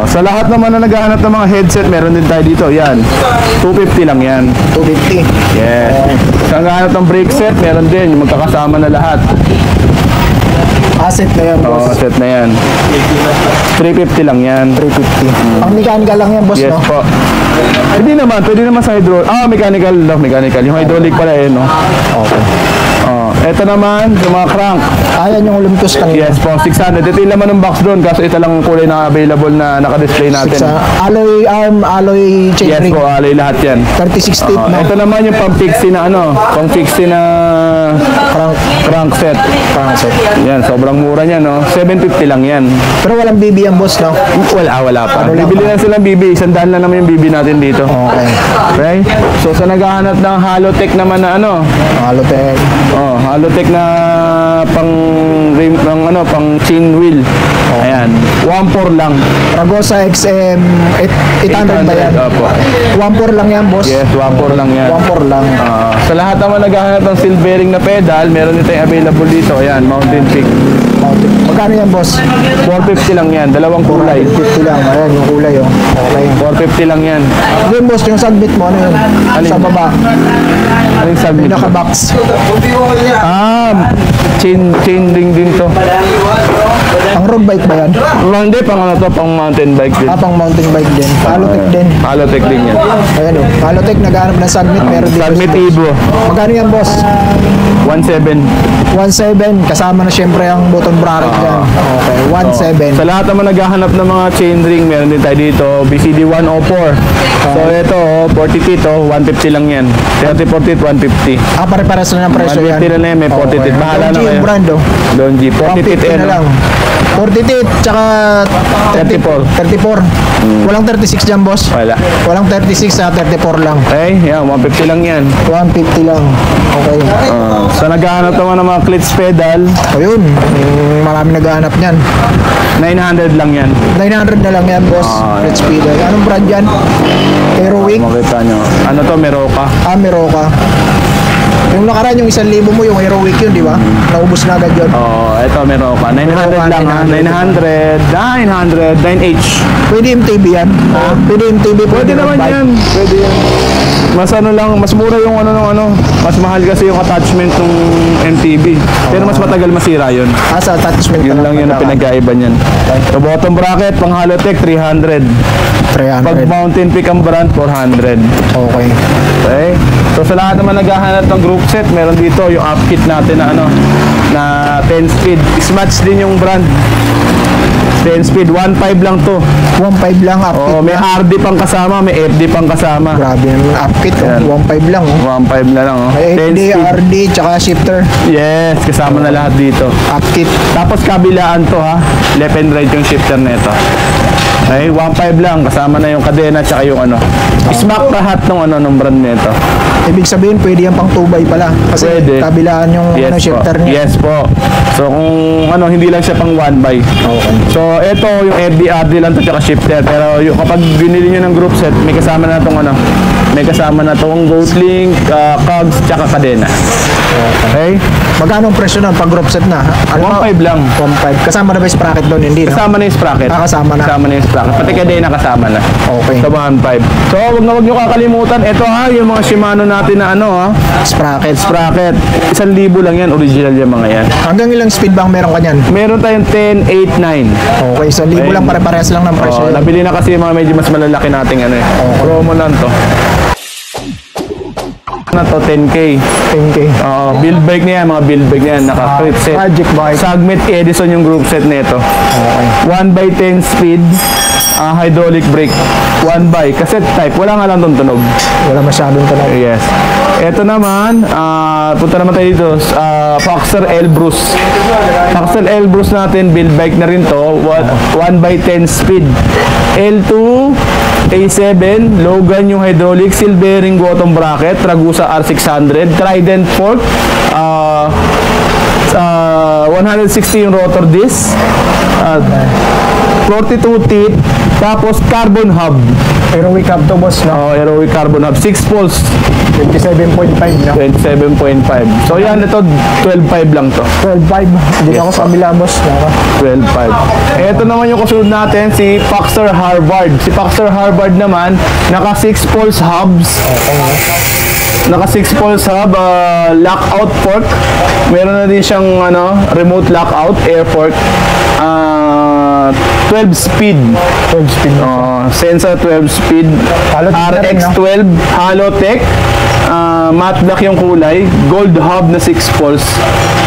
Sa lahat naman na naghahanap ng mga headset, meron din tayo dito. Yan. 250 lang yan. 250. Yes. Sa naghahanap ng brake set, meron din. Yung magkakasama na lahat. Asset na yan, boss. Set na yan. 350 lang yan. 350. Pang mechanical lang yan, boss, Yes no? po. Hindi naman. Pwede naman sa hydraulic. Mechanical. Mechanical. Yung hydraulic pala no? Okay. Ito naman, yung mga crank. Ayan yung Olympus kanina. Yes po, 600. Ito yung laman ng box doon. Kaso ito lang ang kulay na available na naka-display natin. Alloy arm, alloy chain Yes ring. po, alay lahat yan. 36 teeth, no? Ito naman yung pang-fixie na pang-fixie na crank set. Yan, sobrang mura niyan, no? 750 lang yan. Pero walang BB yan, boss, no? Wala pa. Bibili lang silang BB. 100 lang naman yung BB natin dito. Okay. Okay? So, sa naghahanap ng Halotech naman na Halotech. Halotech na pang chain wheel. Ayan. 1.4 lang. Ragosa XM 800 ba yan? Opo. 1.4 lang yan, boss? Yes, 1.4 lang yan. 1.4 lang. Sa lahat naman naghahanap ng silvering na pedal, meron din tayong available dito. Ayan, Mountain Peak. Magkano yan, boss? 450 lang yan. Dalawang kulay. 450 lang. Ayan, yung kulay, oh. Okay. 450 lang yan. Then, boss, yung sagbit mo, ano yun? Sa baba. Anong sabi? Pinaka-box. Chain ring din to. Ang road bike ba yan? Hindi, pang mountain bike din. Pang mountain bike din. Halotech din. Halotech din yan. Ayan, oh. Halotech, naghahanap ng sagbit. Meron dito. Sagbit Evo. Magkano yan, boss? 1.7. 1.7. Kasama na syempre ang button bracket dyan. Okay, 1.7. Sa lahat naman naghahanap ng mga chain ring, meron din tayo dito. BCD 104. So ito, 40 teeth, 150 lang yan. 30, 40, 150. Pare-pares na ng presyo yan. 150 na yan, may 40 teeth. Bahala na kayo. Brand, oh. Donji, 40 teeth 150 na lang. 40 teeth, tsaka 34. Walang 36 dyan, boss? Wala. Walang 36 na 34 lang. Okay, yan, 150 lang yan. 150 lang. Okay. Sa naghahanap naman ng mga clips pedal, Ayun, marami naghahanap niyan. 900 lang yan. 900 na lang yan, boss. Let's speed. Anong brand yan? Aerowick? Makita nyo. Ano to, Meroka? Meroka. Yung nakaraan, yung 1,000 mo, yung Aerowick yun, di ba? Naubos na agad yun. Ito Meroka. 900 lang ha. 900, 9H. Pwede MTB yan? Pwede MTB. Pwede naman bike. yan. Pwede yan. Mas mura yung mas mahal kasi yung attachment ng MTB. Pero mas matagal masira yun. Sa attachment Yun lang yun ang pinagkaiba niyan. So bottom bracket, pang Halotech, 300. 300. Pag Mountain Peak ang brand, 400. Okay. Okay? So sa lahat naman naghahanap ng group set, meron dito yung upkit natin na 10 speed. Smatch din yung brand. 10 speed, 1.5 lang to. 1.5 lang upkit. May RD pang kasama, may FD pang kasama. Grabe yung upkit. 1.5 lang. 1.5 na lang. May 10 FD, speed. RD, tsaka shifter. Yes, kasama na lahat dito. Upkit. Tapos kabilaan to ha. Left and right yung shifter nito. Okay, 1.5 lang. Kasama na yung kadena tsaka yung Smack lahat ng brand nito. Ibig sabihin, pwede yan pang 2x pala. Kasi Pwede. kabilaan yung shifter niya. Yes po. So kung hindi lang siya pang 1x. Okay. So ito yung FD lang to tsaka shifter. Pero kapag binili nyo ng group set, may kasama na tong Goatlink, cogs tsaka kadena. Okay? Magkano ang presyo nun pag group set na? 1.5 lang. 1.5. Kasama na ba yung sprocket doon? Hindi, no? Kasama na yung sprocket. Kasama na. Kasama na yung sprocket. Pati kadena kasama na. Okay. So 1.5. So wag nyo kakalimutan. Ito yung mga Shimano natin na Sprocket. sprocket. 1,000 lang yan. Original yung mga yan. Hanggang ilang speed bang meron ka niyan? Meron tayong 10, 8, 9. Okay, 1,000 lang, pare-parehas lang ng presyo. Nabili na kasi yung mga medyo mas malalaki nating promo lang to. Na to 10K. 10K. Build bike niya, mga build bike niya, naka-crit set. Project bike. Sagmet Edison yung group set nito. Okay. 1x10 speed, hydraulic brake. 1x cassette type, wala nga lang itong tunog. Wala masyadong tunog. Yes. Ito naman, punta naman tayo dito, Foxer Elbrus. Foxer Elbrus natin, build bike na rin to, 1x10 speed. L2, A7, Logan yung hydraulic, silvering bottom bracket, Ragusa R600, Trident fork, 160 yung rotor disc. 42 teeth. Tapos carbon hub. Heroic hub to, boss, no? Heroic carbon hub. 6 poles. 27.5, no? 27.5. So yan, ito 12.5 lang to. 12.5. Hindi Yes, ako sa po. kabila, boss. No? 12.5. Ito naman yung kasunod natin, si Foxter Harvard. Si Foxter Harvard naman, naka 6 poles hubs. Naka 6 poles hub, lockout fork. Meron na din siyang remote lockout, air fork. 12 speed. 12 speed. Sensor 12 speed. Halotech na rin, no? RX12 Halotech. Matte black yung kulay. Gold hub na 6 poles.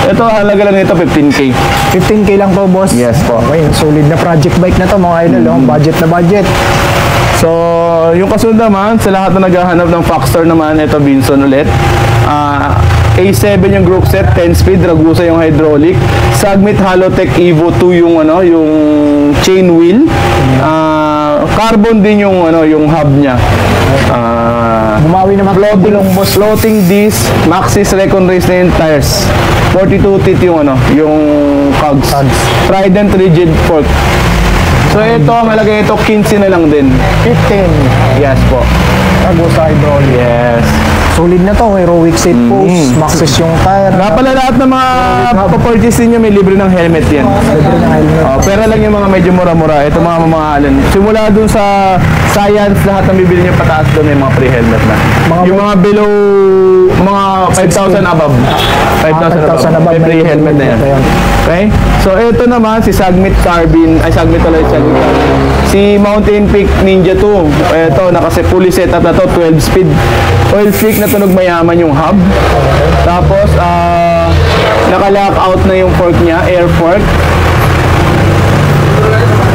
Ito, halaga lang nito 15K. 15K lang po, boss. Yes po. Okay, solid na project bike na to, mga idol. Oh. Budget na budget. So, yung kasunod naman, sa lahat na naghahanap ng Foxter naman, ito Binson ulit. A7 yung group set, 10 speed, Ragusa yung hydraulic. Sagmit Halotech Evo 2 yung yung chain wheel. Carbon din yung yung hub niya. Bumawi naman Floating, floating disc, Maxxis Recon Race na yung tires. 42 teeth yung yung cogs. Trident rigid fork. So ito, malagay ito 15 na lang din. 15. Yes po. Ragusa hydraulic. Yes. Solid na to. Heroic seat post. Maxxis yung tire. Nga pala lahat ng mga papurchase ninyo may libre ng helmet yan. Libre ng helmet. Pera lang yung mga medyo mura-mura. Ito mga mamahalan. Simula dun sa Science, lahat ng bibili nyo pataas doon may mga free helmet na. Yung mga below, mga 5,000 above. 5,000 above. May free helmet na yan. Okay? So ito naman si Sagmit Carbine, Sagmit ulit, Sagmit Carbine. Si Mountain Peak Ninja 2. Ito, nakasi fully set up na to, 12 speed. Oil slick na tunog mayaman yung hub. Tapos, naka-lock out na yung fork niya, air fork.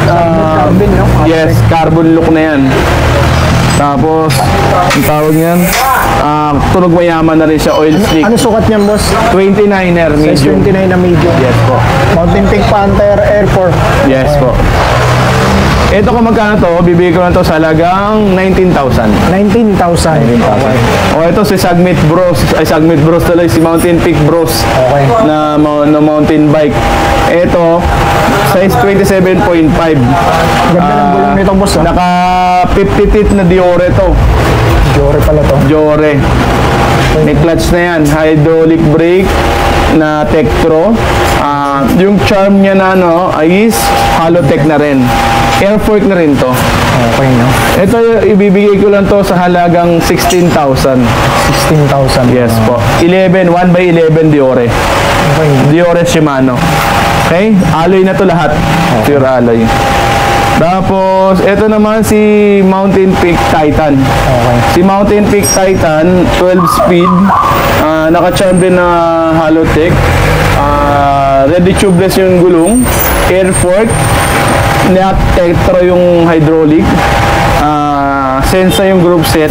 Carbon, no? Yes, carbon look na yan. Tapos, ang tawag niyan, tunog mayaman na rin siya, oil slick. Ano sukat niyan, boss? 29er Size medium. 29 na medium. Yes po. Mountain Peak Panther Airport. Yes po. Ito kung magkano to, bibigay ko lang to sa halagang 19,000. 19,000. Okay. O ito si Sagmit Bros. Sagmit Bros tuloy, si Mountain Peak Bros. Okay. Na mountain bike. Ito, size 27.5. Ganda ng gulong nito, boss. Naka 50 teeth na Diore to. Jore pala to. Diore. May clutch na yan. Hydraulic brake na Tektro. Yung charm niya na is Halotech na rin. Air fork na rin to. Okay, no? Ito, ibibigay ko lang to sa halagang 16,000. 16,000. Yes po. 11, 1x11 Diore. Okay. Diore Shimano. Okay? Alloy na to lahat. Pure alloy. Tapos, ito naman si Mountain Peak Titan. Okay. Si Mountain Peak Titan, 12 speed. Naka-charm din na Halotech. Ready tubeless yung gulong. Air fork. Tektro yung hydraulic. Sensa yung group set.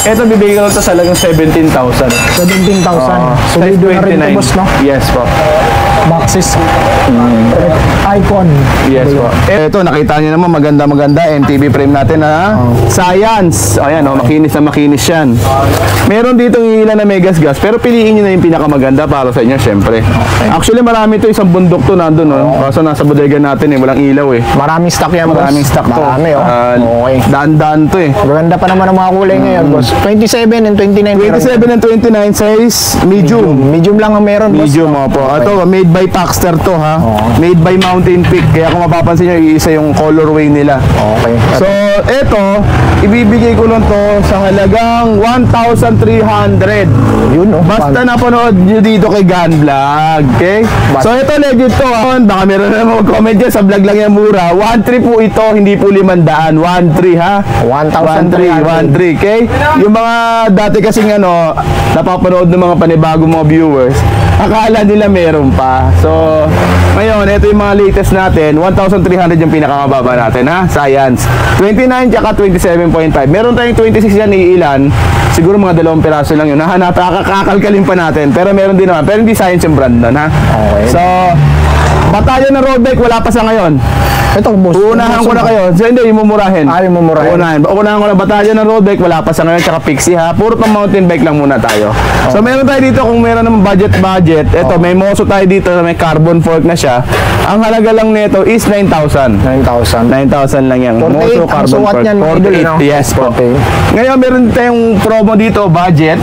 Ito bibigay ko ito sa halagang 17,000. 17,000. Size Solido na rin 29. ito, boss, no? Yes po. Maxxis. Icon. Yes po. Ito, nakita niyo naman maganda MTB frame natin na Science. Ayan, makinis na makinis yan. Meron dito ng ilan na Megas gas, pero piliin niyo na yung pinakamaganda para sa inyo, syempre. Actually, marami to, isang bundok to nandun, Kaso nasa bodega natin walang ilaw Maraming stock yan, boss. Maraming stock to. Marami, okay. Daan-daan to Maganda pa naman ang mga kulay ngayon, boss. 27 and 29. 27 and 29 size, medium. Medium lang ang meron, boss. Medium po. Ito, made by Paxter to ha. Made by Mountain Peak. Kaya kung mapapansin nyo, iisa yung colorway nila. Okay. So, ito, ibibigay ko lang to sa halagang 1,300. Yun, no? Basta napanood nyo dito kay Gun Vlog. Okay? So, ito legit to. Baka meron na mag-comment dyan. Sa vlog lang yan mura. 1,300 po ito. Hindi po 500. 1,300 ha? 1,300. 1,300. Okay? Yung mga dati kasing napapanood ng mga panibagong mga viewers, akala nila meron pa. So, ngayon, ito yung mga latest natin. 1,300 yung pinakamababa natin, ha? Science. 29 tsaka 27.5. Meron tayong 26 yan, iilan. Siguro mga 2 piraso lang yun. Kakakalkalin pa natin. Pero meron din naman. Pero hindi Science yung brand nun, ha? Okay. So, batalyon ng road bike, wala pa sa ngayon. Ito, boss. Uunahan ko na kayo. So, hindi, yung mumurahin. Yung mumurahin. Uunahan ko na batalyon ng road bike. Wala pa sa ngayon. Tsaka Pixie ha. Puro pang mountain bike lang muna tayo. So, meron tayo dito. Kung meron naman budget. Ito, may Moso tayo dito na may carbon fork na siya. Ang halaga lang nito is 9,000. 9,000. 9,000 lang yan. 48, Moso ang carbon sukat fork. niyan, mga idol, 48. no? Yes po. 48. Ngayon, meron tayong promo dito. Budget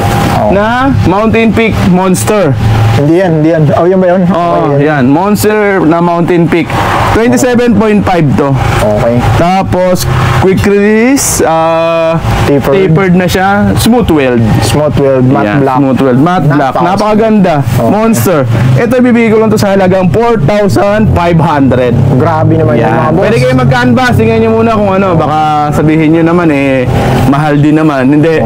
na Mountain Peak Monster. Hindi yan. Oh, yan ba yun? Oh, Okay, yan. Monster na Mountain Peak. 27.5 to. Okay. Tapos, quick release, tapered na siya. Smooth weld. Smooth weld, matte Yan, black. smooth weld. Matte black. Napakaganda. Monster. Ito, ibibigay ko lang to sa halagang 4,500. Grabe naman yung mga Yan. boss. Pwede kayo mag-canvas. Tingnan nyo muna kung ano. Baka sabihin nyo naman mahal din naman. Hindi.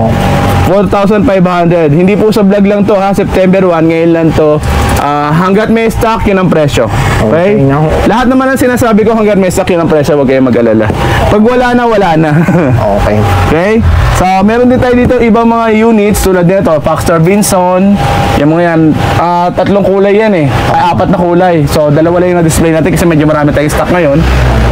4,500. Hindi po sa vlog lang to ha. September 1. Ngayon lang to. Hanggat may stock, yun ang presyo. Okay? Lahat naman ang sinasabi ko hanggat may stock, yun ang presyo. Huwag kayo mag-alala. Pag wala na, wala na. Okay. Okay? So, meron din tayo dito ibang mga units tulad nito, Foxstar Vinson. Yung mga yan, tatlong kulay yan apat na kulay. So, dalawa lang yung na-display natin kasi medyo marami tayong stock ngayon.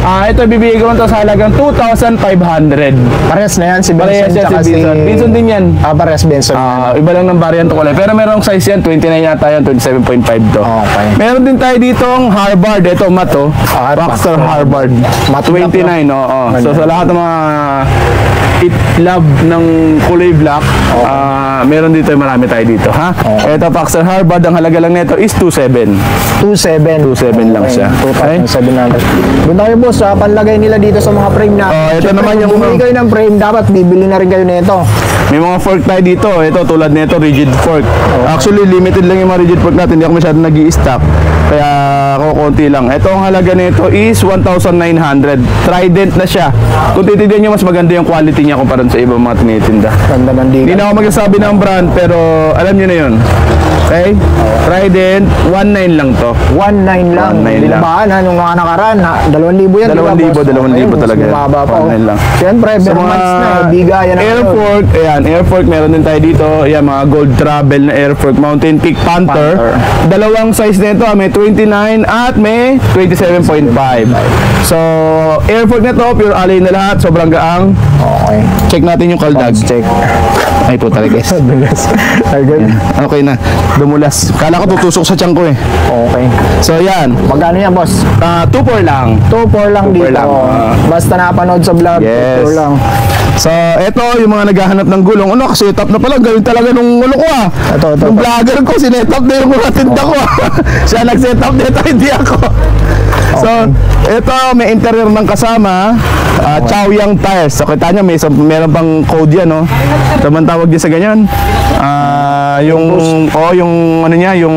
Ito, bibigay ko lang to sa halagang 2,500. Parehas na yan, si Benson. Parehas yan si tsaka Vinson. Vinson din yan. Parehas Benson. Iba lang ng variant to kulay. Pero merong size yan, 29 yata yan, 27.5 to. Okay. Meron din tayo ditong Harvard. Ito, mato. Foxstar Harvard. Matte 29, oo. So, sa lahat ng mga love ng kulay black, meron dito, marami tayo dito, ha? Ito, Foxstar Harvard, ang halaga lang nito is 2,700. 2,700. 2,700 lang siya. 2,700. Doon tayo boss, panlagay nila dito sa mga frame na. Ito naman yung bumili kayo ng frame, dapat bibili na rin kayo nito. May mga fork tayo dito. Ito, tulad nito, rigid fork. Actually, limited lang yung mga rigid fork natin. Hindi ako masyadong nag-i-stock. Kaya, konti lang. Ito, ang halaga nito is 1,900. Trident na siya. Kung titignan nyo, mas maganda yung quality niya kumpara sa ibang mga tinitinda. Ganda ng Hindi dito. na ako magsasabi ng brand, pero alam nyo na yun. Okay? Trident, 1,900 lang to. 1,900 lang. 1,900 lang. Baan, nung mga nakaraan, 2,000 yan. 2,000 talaga yan. Bumaba pa. 1,900 lang. Siyempre, Sa pero months na, bigayan na. air fork, air fork meron din tayo dito. Ayan, mga gold travel na air fork. Mountain Peak Panther. Dalawang size nito, may 29 at may 27.5. So, air fork na to, pure alloy na lahat, sobrang gaang. Okay. Check natin yung kaldag. Check. Ay po talaga. Agad. Okay na. Dumulas. Kala ko tutusok sa tiyan ko Okay. So, yan. Magkano yan, boss? 2,400 lang. 2,400 lang 2,400 dito. lang. Basta napanood sa vlog, Yes. 2,400 lang. So, eto yung mga naghahanap ng gulong. Ano, kasi setup na pala. Gawin talaga nung ano ko Ito. Nung vlogger ko, sinetap na yung mga tinda ko Siya nag-setup nito, hindi ako. So, eto may interior ng kasama. Chaoyang tires. So, kita nyo, meron pang code yan, no? Ito man tawag din sa ganyan. Yung ano niya, yung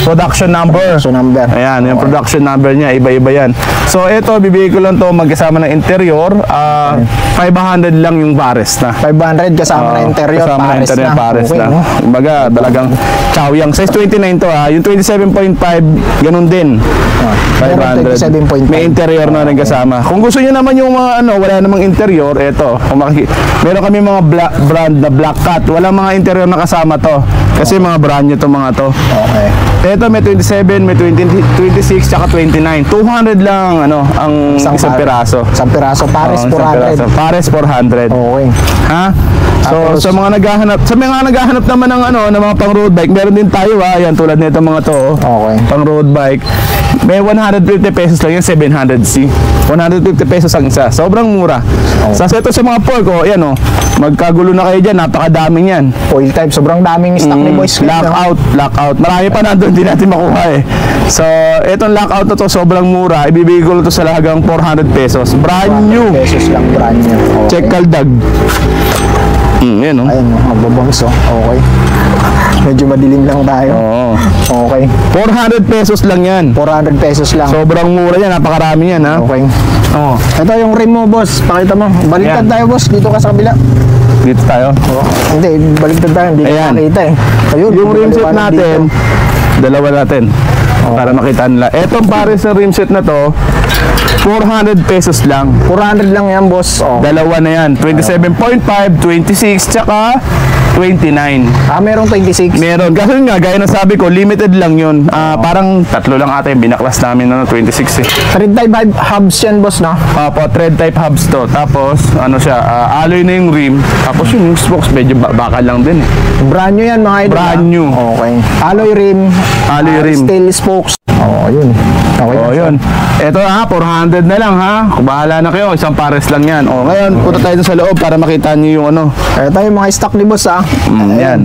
production number. So, number. Ayan, yung production number niya, iba-iba yan. So, ito, bibigay ko lang to magkasama ng interior. 500 lang yung pares na. 500 kasama na interior, kasama pares interior, na. pares Okay, na. no? Kumbaga, talagang Chaoyang. Size 29 to Yung 27.5, ganun din. 500. 27.5. May interior na rin kasama. Kung gusto niyo naman yung mga wala namang interior, eto. Meron kami mga brand na Black Cat. Walang mga interior na kasama to. Kasi mga brand nyo to mga to. Okay. Ito may 27, may 26, tsaka 29. 200 lang ang isang piraso. Isang piraso, pares Oo, isang 400. piraso. Pares 400. Okay. Ha? So, sa mga naghahanap naman ng ng mga pang road bike, meron din tayo Ayan, tulad nito mga to. Okay. Pang road bike. May 150 pesos lang yung 700C. 150 pesos ang isa. Sobrang mura. Sa ito sa mga pork, ayan magkagulo na kayo dyan. Napakadami yan. Oil type, sobrang daming stock ni Boys. Lockout. Marami pa nandun, hindi natin makuha So, itong lockout na to, sobrang mura. Ibibigay ko to sa halagang 400 pesos. Brand new. Pesos lang, brand new. Okay. Check kaldag. Yan Ayun, magbabangso. Okay. Medyo madilim lang tayo. Oo. Okay. 400 pesos lang yan. 400 pesos lang. Sobrang mura yan. Napakarami yan, ha? Okay. Oo. Ito yung rim mo, boss. Pakita mo. Baliktad Yan. tayo, boss. Dito ka sa kabila. Dito tayo. Hindi, baliktad tayo. Hindi Ayan. ko nakita Ayun, Yung rim set maliwanag natin, dito. dalawa natin. Para makita nila. Etong pares sa rim set na to, 400 pesos lang. 400 lang yan, boss. Dalawa na yan. 27.5, 26, tsaka 29. Merong 26. Meron. Kasi nga, gaya ng sabi ko, limited lang yun. Parang tatlo lang ata yung binaklas namin na 26 eh. Thread type hubs yan, boss, no? Opo, thread type hubs to. Tapos, ano siya, alloy na yung rim. Tapos yung spokes, medyo bakal lang din eh. Brand new yan, mga idol. Brand ha? new. Okay. Alloy rim. Alloy rim. Steel spokes. Yun. Okay. Oh, yun. Ito 400 na lang ha. Kung bahala na kayo, isang pares lang yan. Ngayon, punta tayo dun sa loob para makita niyo yung ano. Ito yung mga stock ni boss, ha? Yan.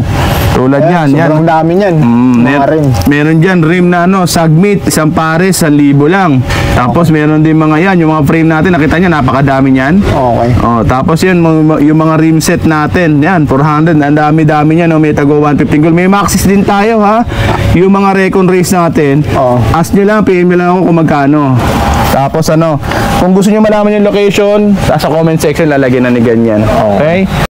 Tulad yan. Sobrang dami yan. Mga rim. Meron dyan rim na sagmit, isang pares, 1,000 lang. Tapos meron din mga yan, yung mga frame natin, nakita nyo, napakadami yan. Okay. Tapos yun, yung mga rim set natin, yan, 400, ang dami-dami yan, may tago 115 gold. May Maxis din tayo ha. Yung mga recon race natin, ask nyo lang, PM nyo lang ako kung magkano. Tapos kung gusto nyo malaman yung location, sa comment section lalagyan na ni ganyan. Okay?